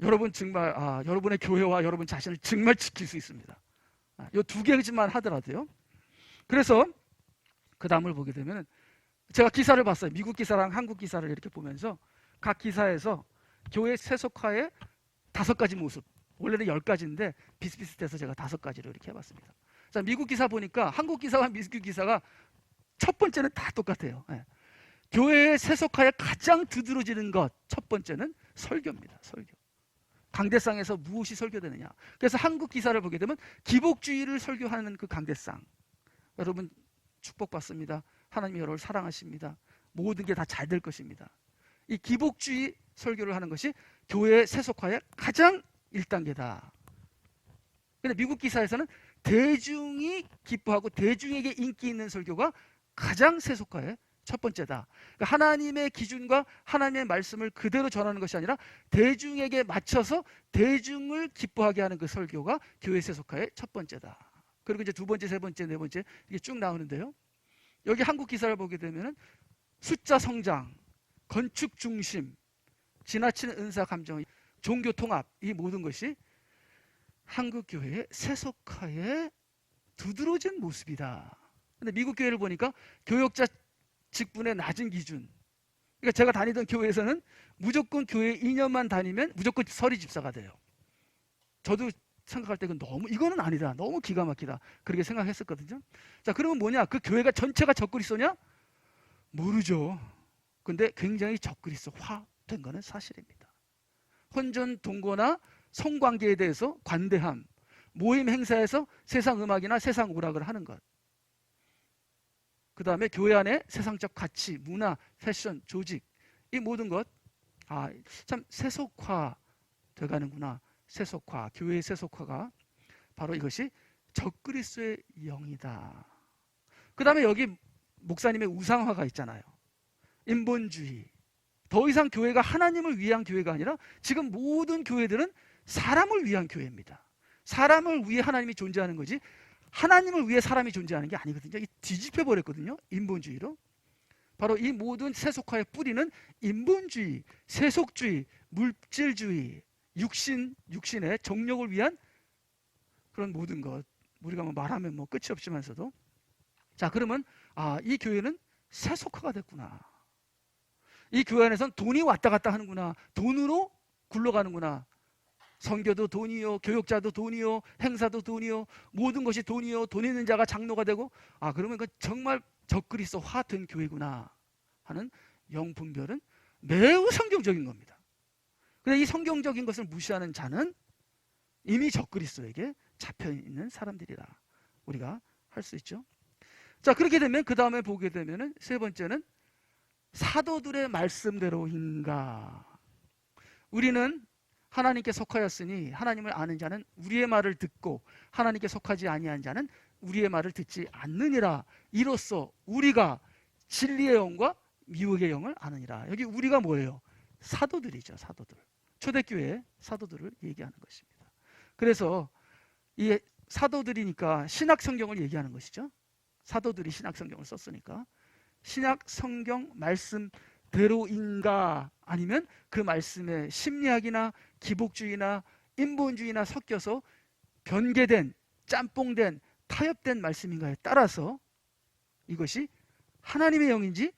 여러분 정말 여러분의 교회와 여러분 자신을 정말 지킬 수 있습니다. 요 두 개지만 하더라도요. 그래서 그 다음을 보게 되면 제가 기사를 봤어요. 미국 기사랑 한국 기사를 이렇게 보면서 각 기사에서 교회 세속화의 5가지 모습 원래는 10가지인데 비슷비슷해서 제가 5가지로 이렇게 해봤습니다. 자, 미국 기사 보니까 한국 기사와 미국 기사가 첫 번째는 다 똑같아요. 예. 교회의 세속화에 가장 두드러지는 것, 첫 번째는 설교입니다. 설교. 강대상에서 무엇이 설교되느냐. 그래서 한국 기사를 보게 되면 기복주의를 설교하는 그 강대상. 여러분 축복받습니다. 하나님이 여러분을 사랑하십니다. 모든 게 다 잘 될 것입니다. 이 기복주의 설교를 하는 것이 교회의 세속화의 가장 1단계다. 근데 미국 기사에서는 대중이 기뻐하고 대중에게 인기 있는 설교가 가장 세속화의 첫 번째다. 그러니까 하나님의 기준과 하나님의 말씀을 그대로 전하는 것이 아니라 대중에게 맞춰서 대중을 기뻐하게 하는 그 설교가 교회 세속화의 첫 번째다. 그리고 이제 두 번째, 세 번째, 네 번째 이게 쭉 나오는데요. 여기 한국 기사를 보게 되면은 숫자 성장, 건축 중심, 지나치는 은사 감정, 종교 통합, 이 모든 것이 한국 교회의 세속화에 두드러진 모습이다. 근데 미국 교회를 보니까 교역자 직분의 낮은 기준. 그러니까 제가 다니던 교회에서는 무조건 교회 2년만 다니면 무조건 서리 집사가 돼요. 저도 생각할 때 이거는 아니다. 너무 기가 막히다. 그렇게 생각했었거든요. 자, 그러면 뭐냐? 그 교회가 전체가 적그리스도냐? 모르죠. 근데 굉장히 적그리스도화된 거는 사실입니다. 혼전 동거나 성관계에 대해서 관대함, 모임 행사에서 세상 음악이나 세상 오락을 하는 것. 그 다음에 교회 안에 세상적 가치, 문화, 패션, 조직, 이 모든 것, 참 세속화 돼가는구나. 세속화, 교회의 세속화가 바로 이것이 적그리스도의 영이다. 그 다음에 여기 목사님의 우상화가 있잖아요. 인본주의. 더 이상 교회가 하나님을 위한 교회가 아니라 지금 모든 교회들은 사람을 위한 교회입니다. 사람을 위해 하나님이 존재하는 거지 하나님을 위해 사람이 존재하는 게 아니거든요. 뒤집혀 버렸거든요. 인본주의로. 바로 이 모든 세속화의 뿌리는 인본주의, 세속주의, 물질주의, 육신의 정욕을 위한 그런 모든 것. 우리가 말하면 끝이 없지만서도. 자, 그러면 이 교회는 세속화가 됐구나. 이 교회 안에서는 돈이 왔다 갔다 하는구나. 돈으로 굴러가는구나. 선교도 돈이요, 교역자도 돈이요, 행사도 돈이요, 모든 것이 돈이요, 돈 있는 자가 장로가 되고, 그러면 그 정말 적그리스도화 된 교회구나 하는 영분별은 매우 성경적인 겁니다. 근데 이 성경적인 것을 무시하는 자는 이미 적그리스도에게 잡혀있는 사람들이라 우리가 할 수 있죠. 자, 그렇게 되면 그 다음에 보게 되면은 세 번째는 사도들의 말씀대로인가. 우리는 하나님께 속하였으니 하나님을 아는 자는 우리의 말을 듣고 하나님께 속하지 아니한 자는 우리의 말을 듣지 않느니라. 이로써 우리가 진리의 영과 미혹의 영을 아느니라. 여기 우리가 뭐예요? 사도들이죠. 사도들. 초대교회의 사도들을 얘기하는 것입니다. 그래서 이 사도들이니까 신약성경을 얘기하는 것이죠. 사도들이 신약성경을 썼으니까 신약성경 말씀대로인가 아니면 그 말씀에 심리학이나 기복주의나 인본주의나 섞여서 변개된, 짬뽕된, 타협된 말씀인가에 따라서 이것이 하나님의 영인지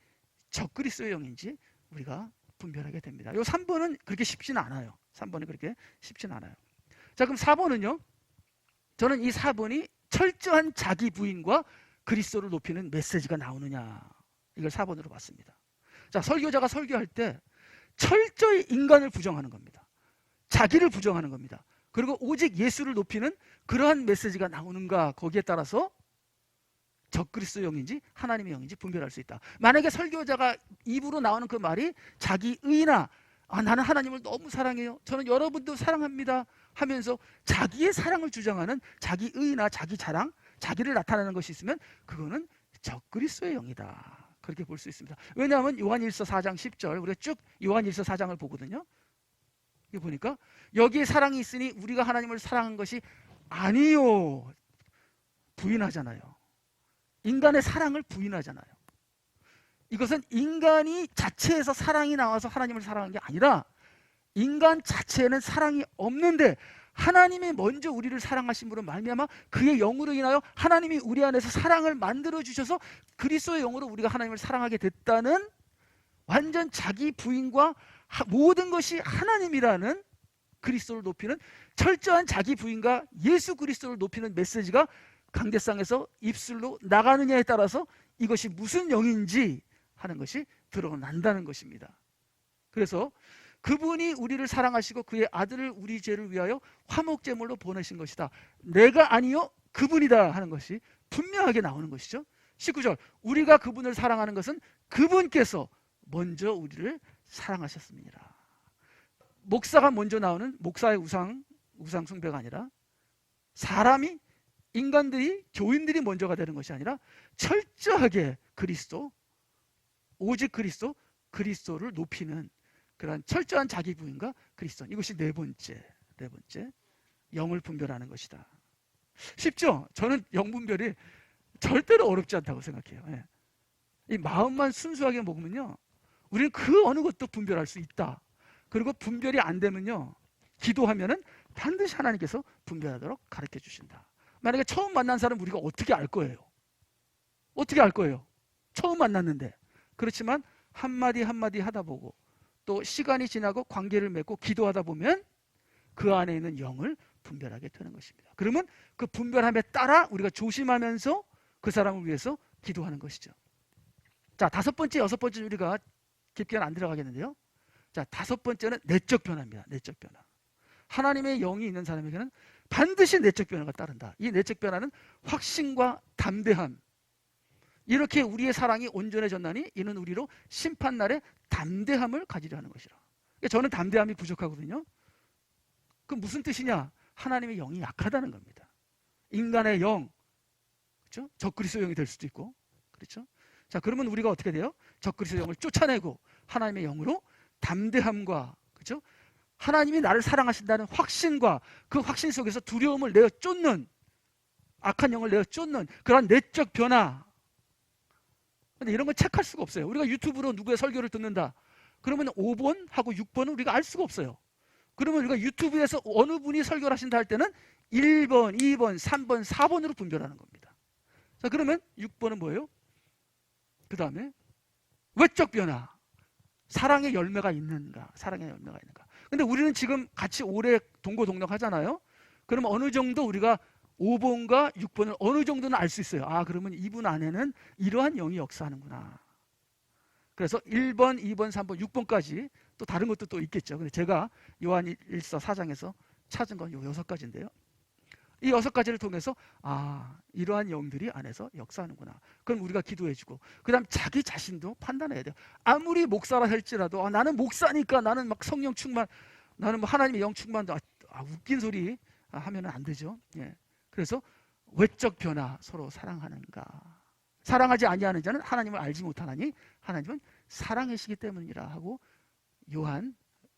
적그리스도의 영인지 우리가 분별하게 됩니다. 이 3번은 그렇게 쉽지는 않아요. 3번은 그렇게 쉽지는 않아요. 자, 그럼 4번은요. 저는 이 4번이 철저한 자기 부인과 그리스도를 높이는 메시지가 나오느냐, 이걸 4번으로 봤습니다. 자, 설교자가 설교할 때 철저히 인간을 부정하는 겁니다. 자기를 부정하는 겁니다. 그리고 오직 예수를 높이는 그러한 메시지가 나오는가, 거기에 따라서 적그리스도 영인지 하나님의 영인지 분별할 수 있다. 만약에 설교자가 입으로 나오는 그 말이 자기 의나 나는 하나님을 너무 사랑해요, 저는 여러분도 사랑합니다 하면서 자기의 사랑을 주장하는 자기 의나 자기 자랑, 자기를 나타내는 것이 있으면 그거는 적그리스도의 영이다. 그렇게 볼 수 있습니다. 왜냐하면 요한일서 4장 10절, 우리가 쭉 요한일서 4장을 보거든요. 이게 보니까 여기에 사랑이 있으니 우리가 하나님을 사랑한 것이 아니요, 부인하잖아요. 인간의 사랑을 부인하잖아요. 이것은 인간이 자체에서 사랑이 나와서 하나님을 사랑한 게 아니라 인간 자체에는 사랑이 없는데 하나님이 먼저 우리를 사랑하심으로 말미암아 그의 영으로 인하여 하나님이 우리 안에서 사랑을 만들어 주셔서 그리스도의 영으로 우리가 하나님을 사랑하게 됐다는 완전 자기 부인과 모든 것이 하나님이라는 그리스도를 높이는 철저한 자기 부인과 예수 그리스도를 높이는 메시지가 강대상에서 입술로 나가느냐에 따라서 이것이 무슨 영인지 하는 것이 드러난다는 것입니다. 그래서 그분이 우리를 사랑하시고 그의 아들을 우리 죄를 위하여 화목제물로 보내신 것이다. 내가 아니요 그분이다 하는 것이 분명하게 나오는 것이죠. 19절 우리가 그분을 사랑하는 것은 그분께서 먼저 우리를 사랑하셨습니다. 목사가 먼저 나오는 목사의 우상 숭배가 아니라 사람이 인간들이 교인들이 먼저가 되는 것이 아니라 철저하게 그리스도 오직 그리스도를 높이는 그러한 철저한 자기 부인과 그리스도 이것이 네 번째 영을 분별하는 것이다. 쉽죠? 저는 영 분별이 절대로 어렵지 않다고 생각해요. 예. 이 마음만 순수하게 먹으면요 우리는 그 어느 것도 분별할 수 있다. 그리고 분별이 안 되면요 기도하면은 반드시 하나님께서 분별하도록 가르쳐 주신다. 만약에 처음 만난 사람 우리가 어떻게 알 거예요? 어떻게 알 거예요? 처음 만났는데. 그렇지만 한마디 한마디 하다 보고 또 시간이 지나고 관계를 맺고 기도하다 보면 그 안에 있는 영을 분별하게 되는 것입니다. 그러면 그 분별함에 따라 우리가 조심하면서 그 사람을 위해서 기도하는 것이죠. 자, 다섯 번째, 여섯 번째 우리가 깊게는 안 들어가겠는데요. 자, 다섯 번째는 내적 변화입니다. 내적 변화. 하나님의 영이 있는 사람에게는 반드시 내적 변화가 따른다. 이 내적 변화는 확신과 담대함. 이렇게 우리의 사랑이 온전해졌나니 이는 우리로 심판날에 담대함을 가지려 하는 것이라. 저는 담대함이 부족하거든요. 그 무슨 뜻이냐? 하나님의 영이 약하다는 겁니다. 인간의 영, 그렇죠? 적그리스도 영이 될 수도 있고, 그렇죠? 자, 그러면 우리가 어떻게 돼요? 적그리스도 영을 쫓아내고 하나님의 영으로 담대함과, 그렇죠? 하나님이 나를 사랑하신다는 확신과 그 확신 속에서 두려움을 내어 쫓는, 악한 영을 내어 쫓는 그런 내적 변화. 근데 이런 건 체크할 수가 없어요. 우리가 유튜브로 누구의 설교를 듣는다. 그러면 5번하고 6번은 우리가 알 수가 없어요. 그러면 우리가 유튜브에서 어느 분이 설교를 하신다 할 때는 1번, 2번, 3번, 4번으로 분별하는 겁니다. 자, 그러면 6번은 뭐예요? 그 다음에 외적 변화. 사랑의 열매가 있는가? 사랑의 열매가 있는가? 근데 우리는 지금 같이 오래 동고동락 하잖아요. 그러면 어느 정도 우리가 5번과 6번을 어느 정도는 알 수 있어요. 아, 그러면 이분 안에는 이러한 영이 역사하는구나. 그래서 1번, 2번, 3번, 6번까지 또 다른 것도 또 있겠죠. 근데 제가 요한일서 4장에서 찾은 건 요 6가지인데요. 이 6가지를 통해서 아, 이러한 영들이 안에서 역사하는구나. 그럼 우리가 기도해주고 그 다음 자기 자신도 판단해야 돼요. 아무리 목사라 할지라도 아, 나는 목사니까 나는 막 성령 충만, 나는 뭐 하나님의 영 충만도 웃긴 소리 하면 안 되죠. 예. 그래서 외적 변화, 서로 사랑하는가. 사랑하지 아니하는 자는 하나님을 알지 못하나니 하나님은 사랑이시기 때문이라 하고 요한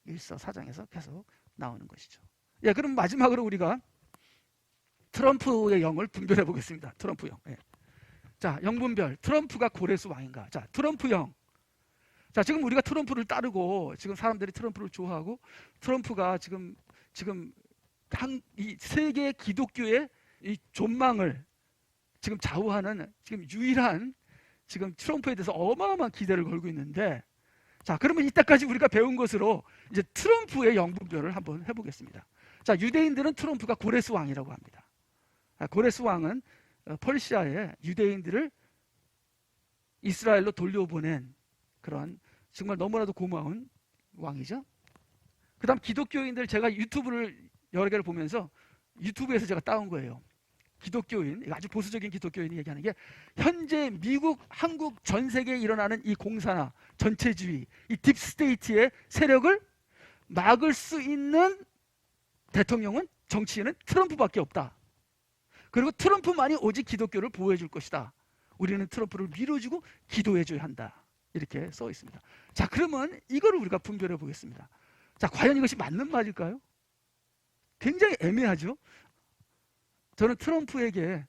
1서 4장에서 계속 나오는 것이죠. 예, 그럼 마지막으로 우리가 트럼프의 영을 분별해 보겠습니다. 트럼프 영. 예. 자, 영분별. 트럼프가 고레스 왕인가? 자, 트럼프 영. 자, 지금 우리가 트럼프를 따르고 지금 사람들이 트럼프를 좋아하고 트럼프가 지금 이 세계 기독교의 이 존망을 지금 좌우하는 지금 유일한 지금 트럼프에 대해서 어마어마한 기대를 걸고 있는데, 자, 그러면 이때까지 우리가 배운 것으로 이제 트럼프의 영분별을 한번 해보겠습니다. 자, 유대인들은 트럼프가 고레스 왕이라고 합니다. 고레스 왕은 퍼시아의 유대인들을 이스라엘로 돌려보낸 그런 정말 너무나도 고마운 왕이죠. 그 다음 기독교인들, 제가 유튜브를 여러 개를 보면서 유튜브에서 제가 따온 거예요. 기독교인, 아주 보수적인 기독교인이 얘기하는 게 현재 미국, 한국, 전 세계에 일어나는 이 공산화, 전체주의, 이 딥스테이트의 세력을 막을 수 있는 대통령은, 정치인은 트럼프밖에 없다. 그리고 트럼프만이 오직 기독교를 보호해 줄 것이다. 우리는 트럼프를 밀어주고 기도해 줘야 한다. 이렇게 써 있습니다. 자, 그러면 이거를 우리가 분별해 보겠습니다. 자, 과연 이것이 맞는 말일까요? 굉장히 애매하죠. 저는 트럼프에게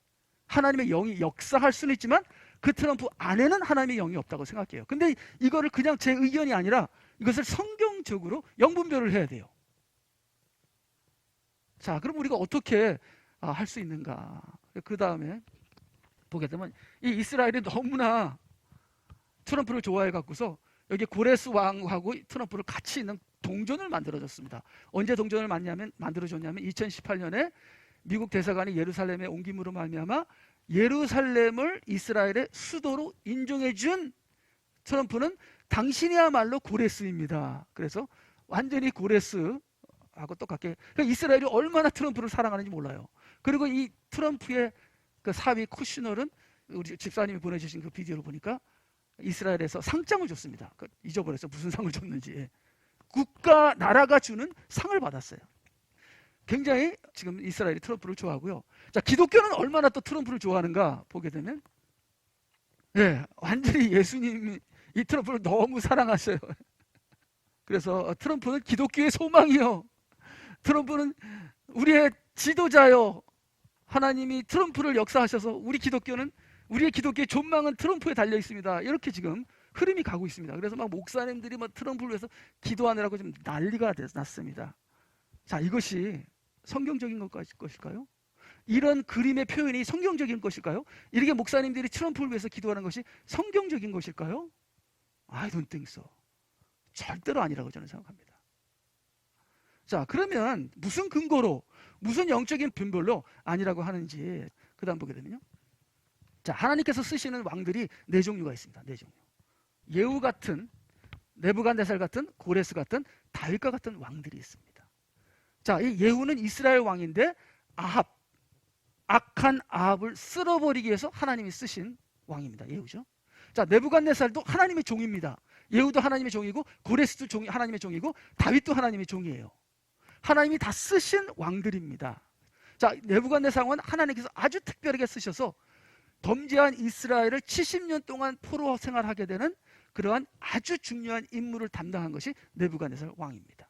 하나님의 영이 역사할 수는 있지만 그 트럼프 안에는 하나님의 영이 없다고 생각해요. 근데 이거를 그냥 제 의견이 아니라 이것을 성경적으로 영분별을 해야 돼요. 자, 그럼 우리가 어떻게 할 수 있는가? 그 다음에 보게 되면 이 이스라엘이 너무나 트럼프를 좋아해 갖고서 여기 고레스 왕하고 트럼프를 같이 있는 동전을 만들어줬습니다. 언제 동전을 만들어줬냐면 2018년에 미국 대사관이 예루살렘에 옮김으로 말미암아 예루살렘을 이스라엘의 수도로 인정해준 트럼프는 당신이야말로 고레스입니다. 그래서 완전히 고레스하고 똑같게, 그러니까 이스라엘이 얼마나 트럼프를 사랑하는지 몰라요. 그리고 이 트럼프의 그 사위 쿠슈너는 우리 집사님이 보내주신 그 비디오를 보니까 이스라엘에서 상장을 줬습니다. 잊어버렸어, 무슨 상을 줬는지. 국가 나라가 주는 상을 받았어요. 굉장히 지금 이스라엘이 트럼프를 좋아하고요. 자, 기독교는 얼마나 또 트럼프를 좋아하는가 보게 되면, 완전히 예수님이 이 트럼프를 너무 사랑하셔요. 그래서 트럼프는 기독교의 소망이요, 트럼프는 우리의 지도자요, 하나님이 트럼프를 역사하셔서 우리의 기독교의 존망은 트럼프에 달려 있습니다. 이렇게 지금 흐름이 가고 있습니다. 그래서 막 목사님들이 막 트럼프를 위해서 기도하느라고 좀 난리가 났습니다. 자, 이것이 성경적인 것일까요? 이런 그림의 표현이 성경적인 것일까요? 이렇게 목사님들이 트럼프를 위해서 기도하는 것이 성경적인 것일까요? I don't think so. 절대로 아니라고 저는 생각합니다. 자, 그러면 무슨 근거로, 무슨 영적인 분별로 아니라고 하는지 그 다음 보게 되면요, 자, 하나님께서 쓰시는 왕들이 네 종류가 있습니다. 네 종류. 예후 같은, 네부갓네살 같은, 고레스 같은, 다윗과 같은 왕들이 있습니다. 자, 이 예후는 이스라엘 왕인데 악한 아합을 쓸어버리기 위해서 하나님이 쓰신 왕입니다. 예후죠. 자, 네부갓네살도 하나님의 종입니다. 예후도 하나님의 종이고, 고레스도 하나님의 종이고, 다윗도 하나님의 종이에요. 하나님이 다 쓰신 왕들입니다. 자, 네부갓네살 왕은 하나님께서 아주 특별하게 쓰셔서 범죄한 이스라엘을 70년 동안 포로 생활하게 되는 그러한 아주 중요한 임무를 담당한 것이 네부갓네살 왕입니다.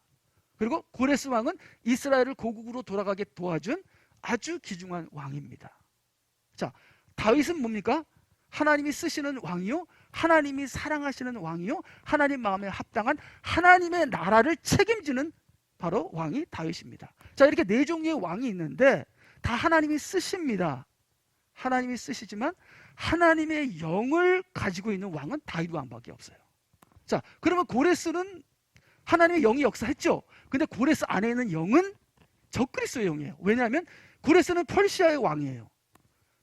그리고 고레스 왕은 이스라엘을 고국으로 돌아가게 도와준 아주 귀중한 왕입니다. 자, 다윗은 뭡니까? 하나님이 쓰시는 왕이요, 하나님이 사랑하시는 왕이요, 하나님 마음에 합당한 하나님의 나라를 책임지는 바로 왕이 다윗입니다. 자, 이렇게 네 종류의 왕이 있는데 다 하나님이 쓰십니다. 하나님이 쓰시지만 하나님의 영을 가지고 있는 왕은 다윗 왕밖에 없어요. 자, 그러면 고레스는 하나님의 영이 역사했죠. 근데 고레스 안에 있는 영은 적그리스도의 영이에요. 왜냐하면 고레스는 퍼시아의 왕이에요.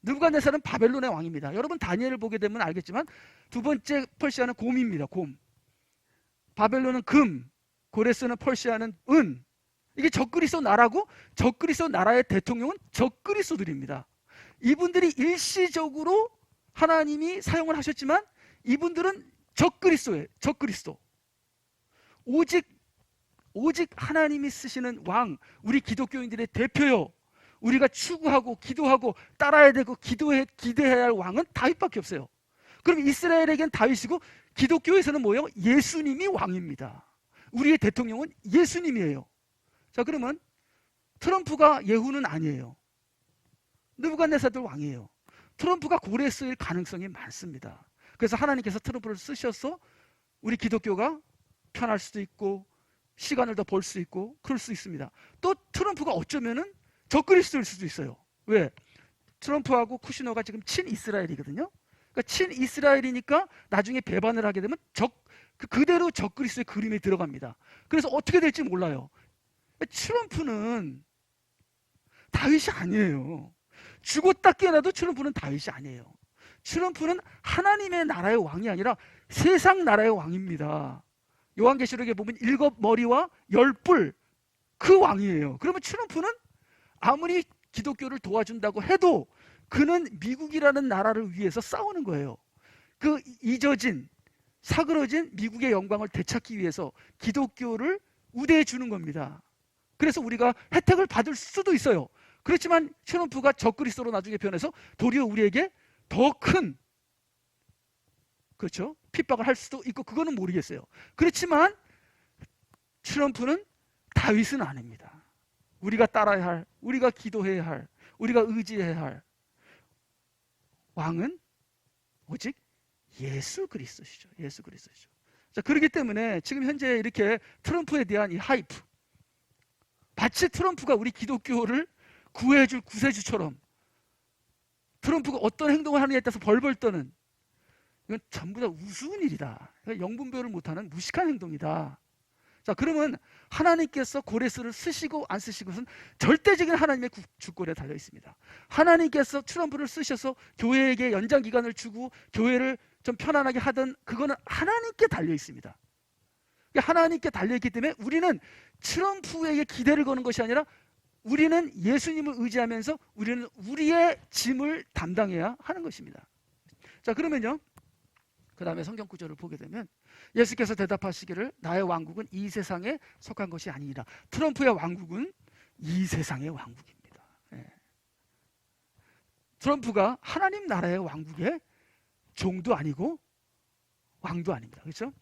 느부갓네살은 바벨론의 왕입니다. 여러분 다니엘을 보게 되면 알겠지만 두 번째 퍼시아는 곰입니다. 곰. 바벨론은 금, 고레스는 퍼시아는 은. 이게 적그리스도 나라고, 적그리스도 나라의 대통령은 적그리스도들입니다. 이분들이 일시적으로 하나님이 사용을 하셨지만 이분들은 적그리스도예요. 적그리스도. 오직 하나님이 쓰시는 왕, 우리 기독교인들의 대표요, 우리가 추구하고 기도하고 따라야 되고 기대해야 할 왕은 다윗밖에 없어요. 그럼 이스라엘에겐 다윗이고, 기독교에서는 뭐예요? 예수님이 왕입니다. 우리의 대통령은 예수님이에요. 자, 그러면 트럼프가 예후는 아니에요. 느부갓네살도 왕이에요. 트럼프가 고레스일 가능성이 많습니다. 그래서 하나님께서 트럼프를 쓰셔서 우리 기독교가 편할 수도 있고 시간을 더 벌 수 있고 그럴 수 있습니다. 또 트럼프가 어쩌면은 적그리스도일 수도 있어요. 왜? 트럼프하고 쿠시너가 지금 친이스라엘이거든요. 그러니까 친이스라엘이니까 나중에 배반을 하게 되면 그대로 적그리스도의 그림에 들어갑니다. 그래서 어떻게 될지 몰라요. 트럼프는 다윗이 아니에요. 죽었다 깨어나도 트럼프는 다윗이 아니에요. 트럼프는 하나님의 나라의 왕이 아니라 세상 나라의 왕입니다. 요한계시록에 보면 7머리와 10뿔, 그 왕이에요. 그러면 트럼프는 아무리 기독교를 도와준다고 해도 그는 미국이라는 나라를 위해서 싸우는 거예요. 그 잊어진, 사그러진 미국의 영광을 되찾기 위해서 기독교를 우대해 주는 겁니다. 그래서 우리가 혜택을 받을 수도 있어요. 그렇지만 트럼프가 적그리스도로 나중에 변해서 도리어 우리에게 더 큰, 그렇죠, 핍박을 할 수도 있고, 그거는 모르겠어요. 그렇지만 트럼프는 다윗은 아닙니다. 우리가 따라야 할, 우리가 기도해야 할, 우리가 의지해야 할 왕은 오직 예수 그리스도시죠. 예수 그리스도시죠. 자, 그렇기 때문에 지금 현재 이렇게 트럼프에 대한 이 하이프, 마치 트럼프가 우리 기독교를 구해줄 구세주처럼, 트럼프가 어떤 행동을 하느냐에 따라서 벌벌 떠는, 이건 전부 다 우스운 일이다. 영분별을 못하는 무식한 행동이다. 자, 그러면 하나님께서 고레스를 쓰시고 안 쓰시고 것은 절대적인 하나님의 주권에 달려 있습니다. 하나님께서 트럼프를 쓰셔서 교회에게 연장 기간을 주고 교회를 좀 편안하게 하든 그거는 하나님께 달려 있습니다. 하나님께 달려 있기 때문에 우리는 트럼프에게 기대를 거는 것이 아니라 우리는 예수님을 의지하면서 우리는 우리의 짐을 담당해야 하는 것입니다. 자, 그러면요, 그 다음에 성경 구절을 보게 되면 예수께서 대답하시기를 나의 왕국은 이 세상에 속한 것이 아니니라. 트럼프의 왕국은 이 세상의 왕국입니다. 예. 트럼프가 하나님 나라의 왕국의 종도 아니고 왕도 아닙니다. 그렇죠?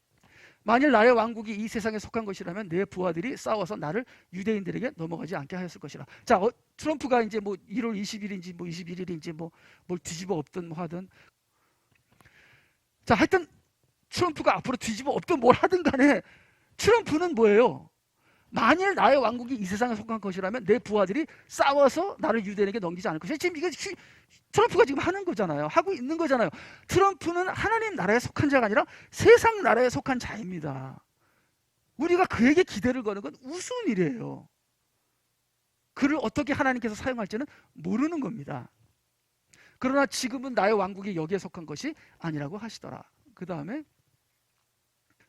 만일 나의 왕국이 이 세상에 속한 것이라면 내 부하들이 싸워서 나를 유대인들에게 넘어가지 않게 하였을 것이라. 자, 트럼프가 이제 뭐 1월 20일인지 뭐 21일인지 뭐 뭘 뒤집어 엎든 뭐 하든, 자, 하여튼 트럼프가 앞으로 뒤집어 엎든 뭘 하든 간에 트럼프는 뭐예요? 만일 나의 왕국이 이 세상에 속한 것이라면 내 부하들이 싸워서 나를 유대인에게 넘기지 않을 것이야. 지금 이게 트럼프가 지금 하는 거잖아요. 하고 있는 거잖아요. 트럼프는 하나님 나라에 속한 자가 아니라 세상 나라에 속한 자입니다. 우리가 그에게 기대를 거는 건 우스운 일이에요. 그를 어떻게 하나님께서 사용할지는 모르는 겁니다. 그러나 지금은 나의 왕국이 여기에 속한 것이 아니라고 하시더라. 그 다음에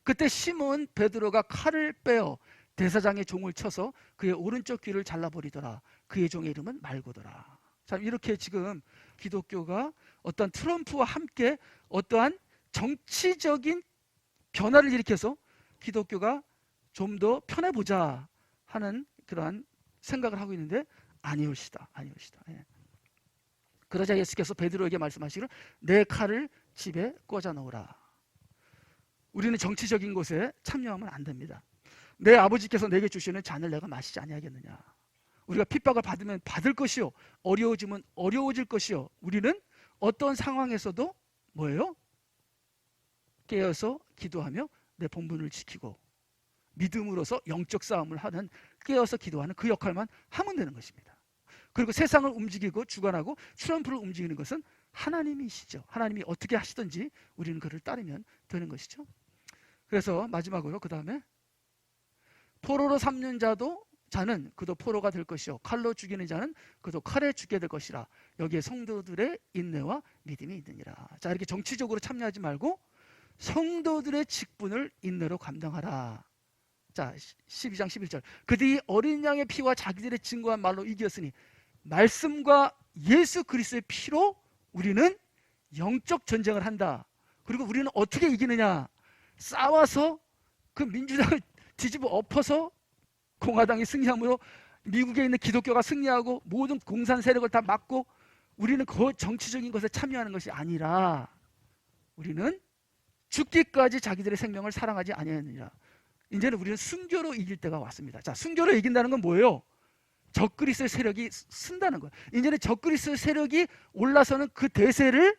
그때 시몬 베드로가 칼을 빼어 대사장의 종을 쳐서 그의 오른쪽 귀를 잘라버리더라. 그의 종의 이름은 말고더라. 자, 이렇게 지금 기독교가 어떤 트럼프와 함께 어떠한 정치적인 변화를 일으켜서 기독교가 좀 더 편해보자 하는 그러한 생각을 하고 있는데 아니올시다. 예. 그러자 예수께서 베드로에게 말씀하시기를 내 칼을 집에 꽂아 놓으라. 우리는 정치적인 것에 참여하면 안 됩니다. 내 아버지께서 내게 주시는 잔을 내가 마시지 아니하겠느냐. 우리가 핍박을 받으면 받을 것이요, 어려워지면 어려워질 것이요. 우리는 어떤 상황에서도 뭐예요? 깨어서 기도하며 내 본분을 지키고 믿음으로서 영적 싸움을 하는, 깨어서 기도하는 그 역할만 하면 되는 것입니다. 그리고 세상을 움직이고 주관하고 트럼프를 움직이는 것은 하나님이시죠. 하나님이 어떻게 하시든지 우리는 그를 따르면 되는 것이죠. 그래서 마지막으로 그 다음에 포로로 삼는 자는 그도 포로가 될 것이요, 칼로 죽이는 자는 그도 칼에 죽게 될 것이라. 여기에 성도들의 인내와 믿음이 있느니라. 자, 이렇게 정치적으로 참여하지 말고 성도들의 직분을 인내로 감당하라. 자, 12장 11절 그들이 어린 양의 피와 자기들의 증거한 말로 이겼으니 말씀과 예수 그리스도의 피로 우리는 영적 전쟁을 한다. 그리고 우리는 어떻게 이기느냐? 싸워서 그 민주당을 뒤집어 엎어서 공화당이 승리함으로 미국에 있는 기독교가 승리하고 모든 공산 세력을 다 막고, 우리는 그 정치적인 것에 참여하는 것이 아니라 우리는 죽기까지 자기들의 생명을 사랑하지 아니하느니라. 이제는 우리는 순교로 이길 때가 왔습니다. 자, 순교로 이긴다는 건 뭐예요? 적그리스도의 세력이 쓴다는 거예요. 이제는 적그리스도의 세력이 올라서는 그 대세를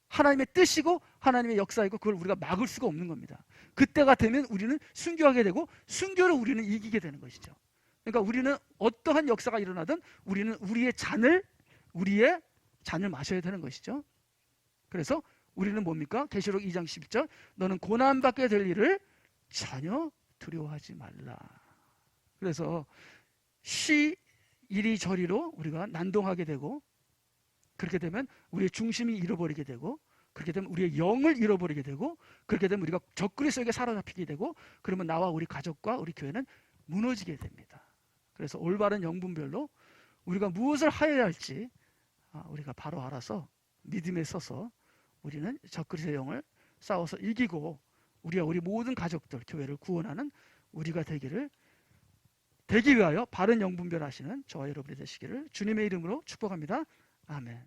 하나님의 뜻이고 하나님의 역사이고 그걸 우리가 막을 수가 없는 겁니다. 그때가 되면 우리는 순교하게 되고 순교로 우리는 이기게 되는 것이죠. 그러니까 우리는 어떠한 역사가 일어나든 우리는 우리의 잔을 마셔야 되는 것이죠. 그래서 우리는 뭡니까? 계시록 2장 11절 너는 고난받게 될 일을 전혀 두려워하지 말라. 그래서 이리저리로 우리가 난동하게 되고, 그렇게 되면 우리의 중심이 잃어버리게 되고, 그렇게 되면 우리의 영을 잃어버리게 되고, 그렇게 되면 우리가 적그리스도에게 사로잡히게 되고, 그러면 나와 우리 가족과 우리 교회는 무너지게 됩니다. 그래서 올바른 영분별로 우리가 무엇을 하여야 할지 우리가 바로 알아서 믿음에 서서 우리는 적그리스도의 영을 싸워서 이기고 우리 모든 가족들, 교회를 구원하는 우리가 되기 위하여 바른 영분별하시는 저와 여러분이 되시기를 주님의 이름으로 축복합니다. 아멘.